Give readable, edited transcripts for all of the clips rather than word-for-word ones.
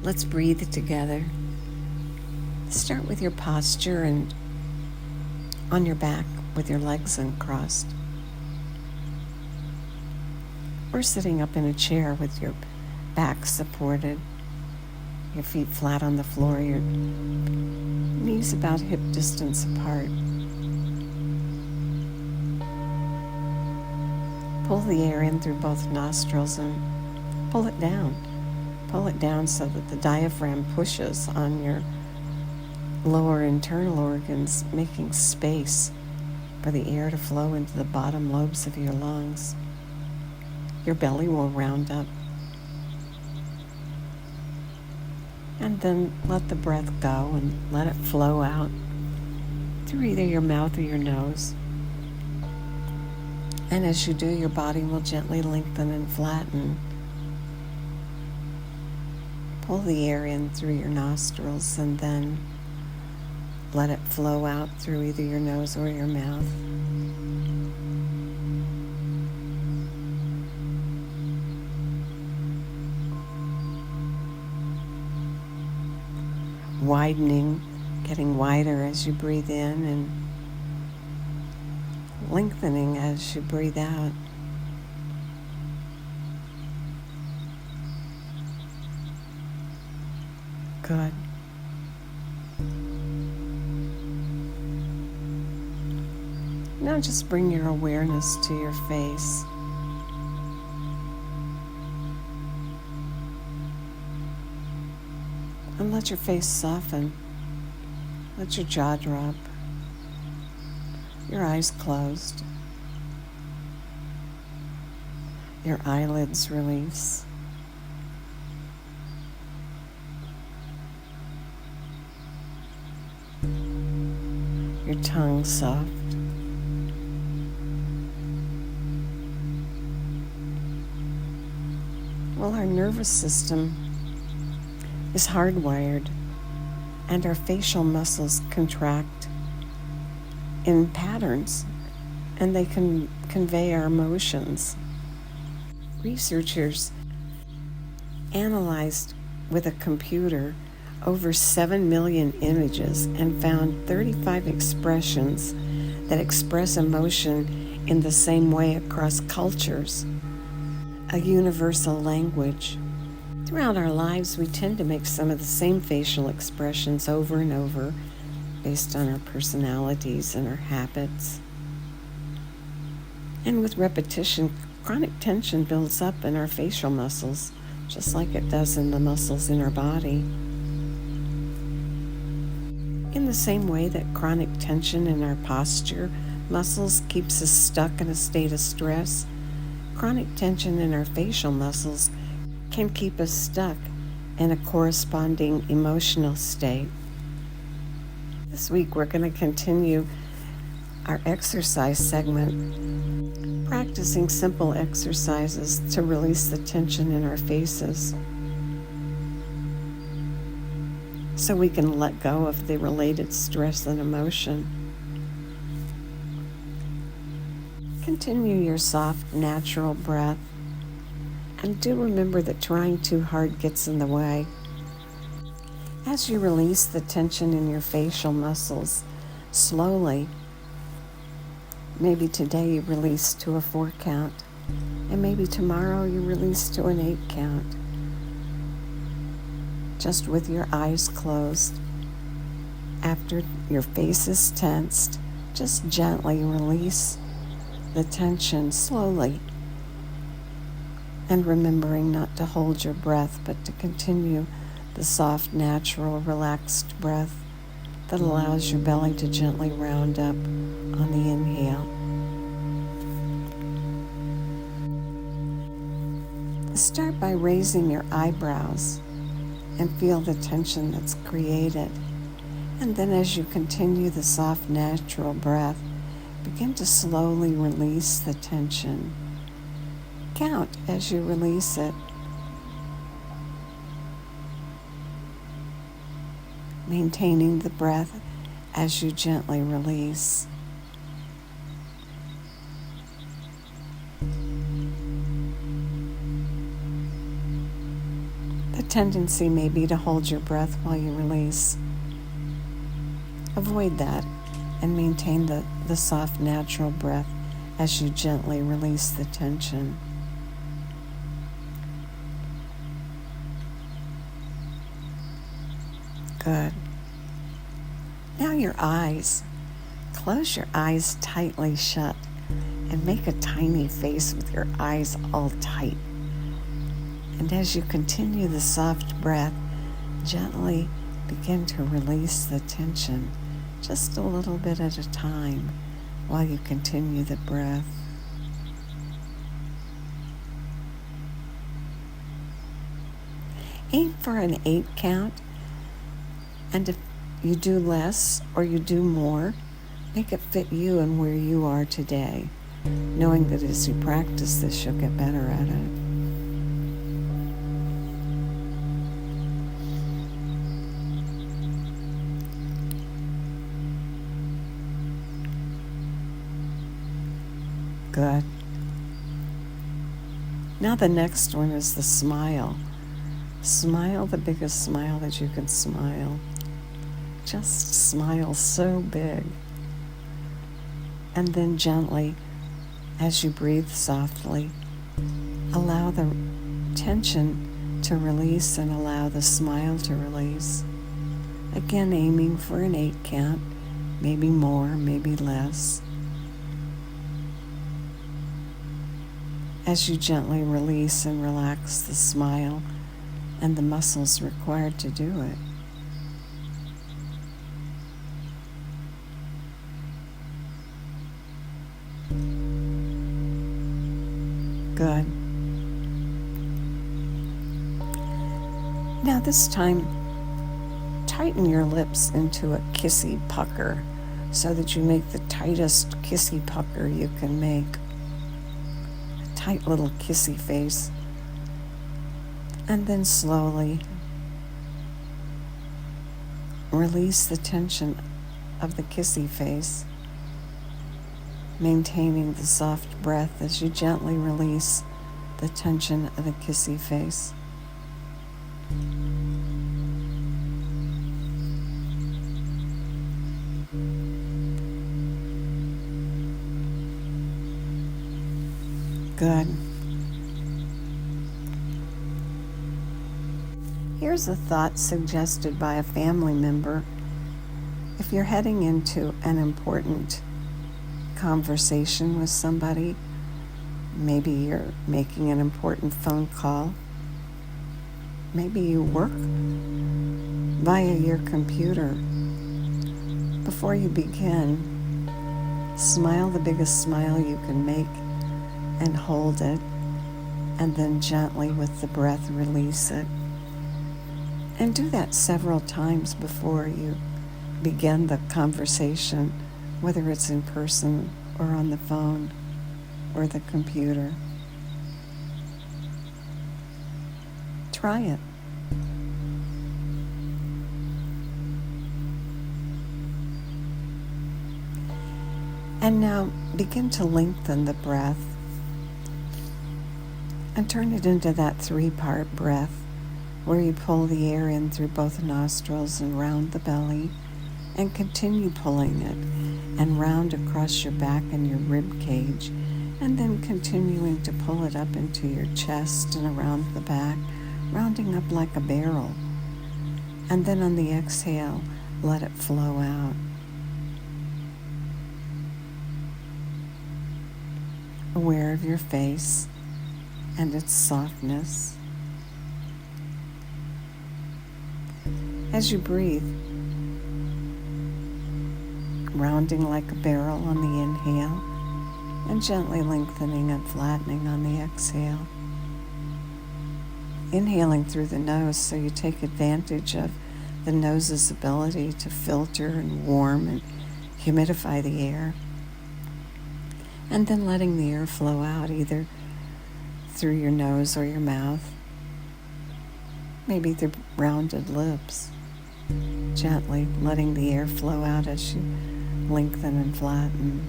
Let's breathe together. Start with your posture and on your back with your legs uncrossed. Or sitting up in a chair with your back supported, your feet flat on the floor, your knees about hip distance apart. Pull the air in through both nostrils and pull it down. Pull it down so that the diaphragm pushes on your lower internal organs, making space for the air to flow into the bottom lobes of your lungs. Your belly will round up. And then let the breath go and let it flow out through either your mouth or your nose. And as you do, your body will gently lengthen and flatten. Pull the air in through your nostrils and then let it flow out through either your nose or your mouth. Widening, getting wider as you breathe in and lengthening as you breathe out. Good. Now just bring your awareness to your face. And let your face soften. Let your jaw drop. Your eyes closed. Your eyelids release. Your tongue soft. Well, our nervous system is hardwired, and our facial muscles contract in patterns, and they can convey our emotions. Researchers analyzed with a computer over 7 million images and found 35 expressions that express emotion in the same way across cultures, a universal language. Throughout our lives, we tend to make some of the same facial expressions over and over based on our personalities and our habits. And with repetition, chronic tension builds up in our facial muscles, just like it does in the muscles in our body. In the same way that chronic tension in our posture muscles keeps us stuck in a state of stress, chronic tension in our facial muscles can keep us stuck in a corresponding emotional state. This week we're going to continue our exercise segment, practicing simple exercises to release the tension in our faces so we can let go of the related stress and emotion. Continue your soft, natural breath. And do remember that trying too hard gets in the way. As you release the tension in your facial muscles, slowly, maybe today you release to a 4 count, and maybe tomorrow you release to an 8 count. Just with your eyes closed. After your face is tensed, just gently release the tension slowly. And remembering not to hold your breath, but to continue the soft, natural, relaxed breath that allows your belly to gently round up on the inhale. Start by raising your eyebrows and feel the tension that's created. And then as you continue the soft, natural breath, begin to slowly release the tension. Count as you release it. Maintaining the breath as you gently release. The a tendency may be to hold your breath while you release. Avoid that and maintain the soft, natural breath as you gently release the tension. Good. Now your eyes. Close your eyes tightly shut and make a tiny face with your eyes all tight. And as you continue the soft breath, gently begin to release the tension, just a little bit at a time while you continue the breath. Aim for an 8 count, and if you do less or you do more, make it fit you and where you are today, knowing that as you practice this, you'll get better at it. Good. Now the next one is the smile. Smile the biggest smile that you can smile. Just smile so big. And then gently, as you breathe softly, allow the tension to release and allow the smile to release. Again, aiming for an 8 count, maybe more, maybe less. As you gently release and relax the smile and the muscles required to do it. Good. Now this time, tighten your lips into a kissy pucker so that you make the tightest kissy pucker you can make. A tight little kissy face. And then slowly release the tension of the kissy face, maintaining the soft breath as you gently release the tension of the kissy face. Good. Here's a thought suggested by a family member. If you're heading into an important conversation with somebody, maybe you're making an important phone call, maybe you work via your computer, before you begin, smile the biggest smile you can make and hold it, and then gently with the breath release it. And do that several times before you begin the conversation, whether it's in person or on the phone or the computer. Try it. And now begin to lengthen the breath and turn it into that 3-part breath where you pull the air in through both nostrils and round the belly, and continue pulling it and round across your back and your rib cage, and then continuing to pull it up into your chest and around the back, rounding up like a barrel. And then on the exhale, let it flow out. Aware of your face and its softness. As you breathe, rounding like a barrel on the inhale and gently lengthening and flattening on the exhale. Inhaling through the nose so you take advantage of the nose's ability to filter and warm and humidify the air. And then letting the air flow out either through your nose or your mouth, maybe through rounded lips. Gently letting the air flow out as you lengthen and flatten.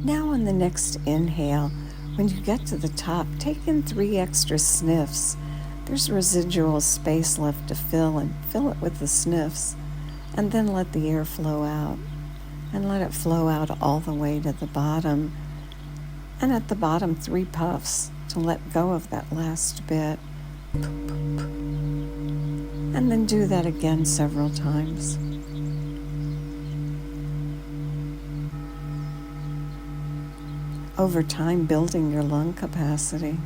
Now on the next inhale, When you get to the top, take in 3 extra sniffs. There's residual space left to fill, and fill it with the sniffs, and then let the air flow out, and let it flow out all the way to the bottom, and at the bottom 3 puffs to let go of that last bit, and then do that again several times. Over time, building your lung capacity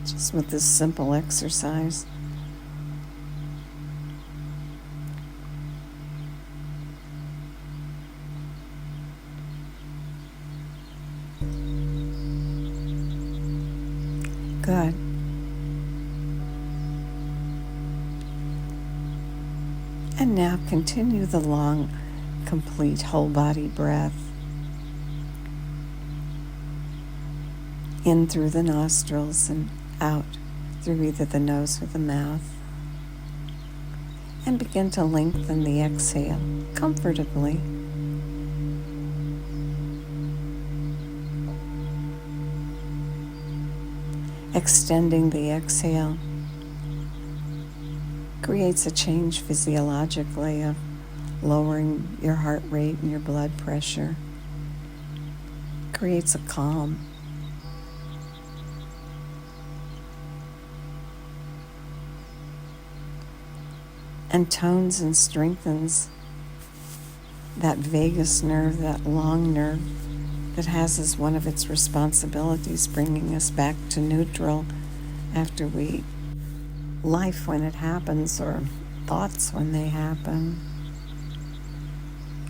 just with this simple exercise. Good. And now continue the long, complete whole body breath. In through the nostrils and out through either the nose or the mouth. And begin to lengthen the exhale comfortably. Extending the exhale creates a change physiologically of lowering your heart rate and your blood pressure. Creates a calm. And tones and strengthens that vagus nerve, that long nerve that has as one of its responsibilities bringing us back to neutral after life when it happens, or thoughts when they happen.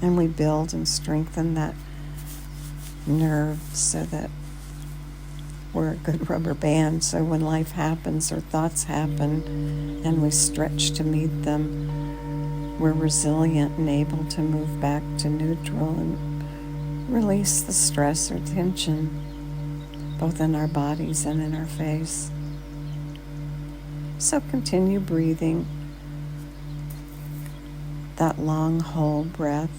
And we build and strengthen that nerve so that we're a good rubber band, so when life happens or thoughts happen and we stretch to meet them, we're resilient and able to move back to neutral and release the stress or tension both in our bodies and in our face. So continue breathing that long, whole breath.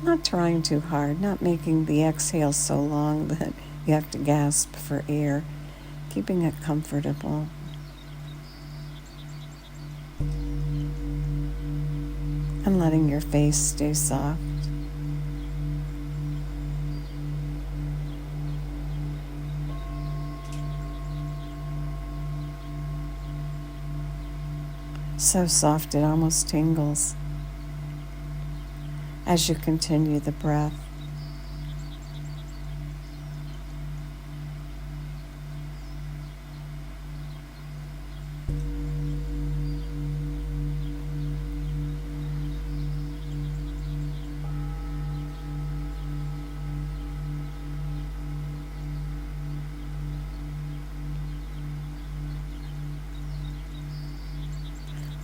Not trying too hard, not making the exhale so long that you have to gasp for air, keeping it comfortable. And letting your face stay soft. So soft it almost tingles. As you continue the breath.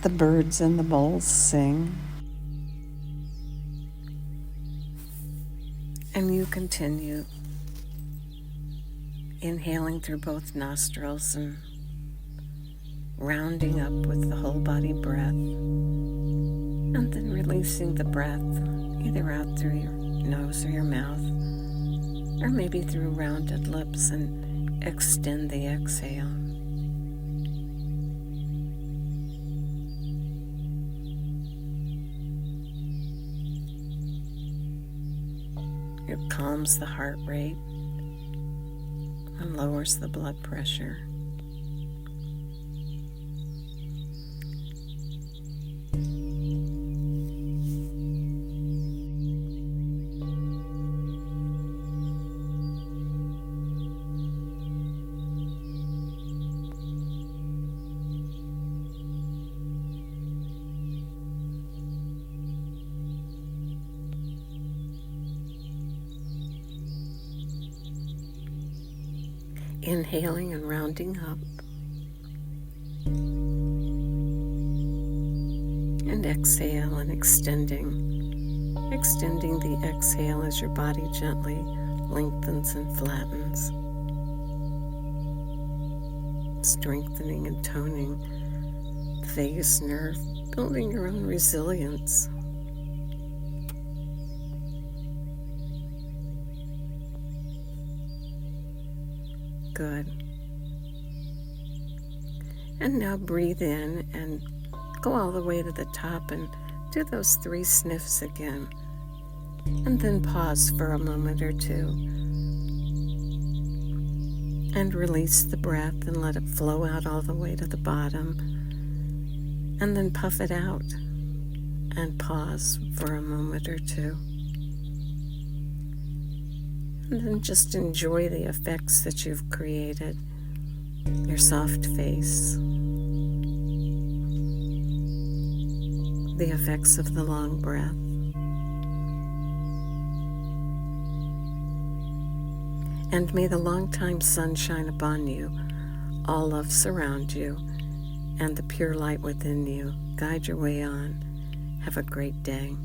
The birds in the bowls sing. And you continue inhaling through both nostrils and rounding up with the whole body breath, and then releasing the breath either out through your nose or your mouth, or maybe through rounded lips, and extend the exhale. It calms the heart rate and lowers the blood pressure. Inhaling and rounding up, and exhale and extending the exhale as your body gently lengthens and flattens, strengthening and toning the vagus nerve, building your own resilience. good. And now breathe in and go all the way to the top and do those 3 sniffs again. And then pause for a moment or two. And release the breath and let it flow out all the way to the bottom. And then puff it out and pause for a moment or two. And then just enjoy the effects that you've created. Your soft face. The effects of the long breath. And may the long-time sun shine upon you, all love surround you, and the pure light within you guide your way on. Have a great day.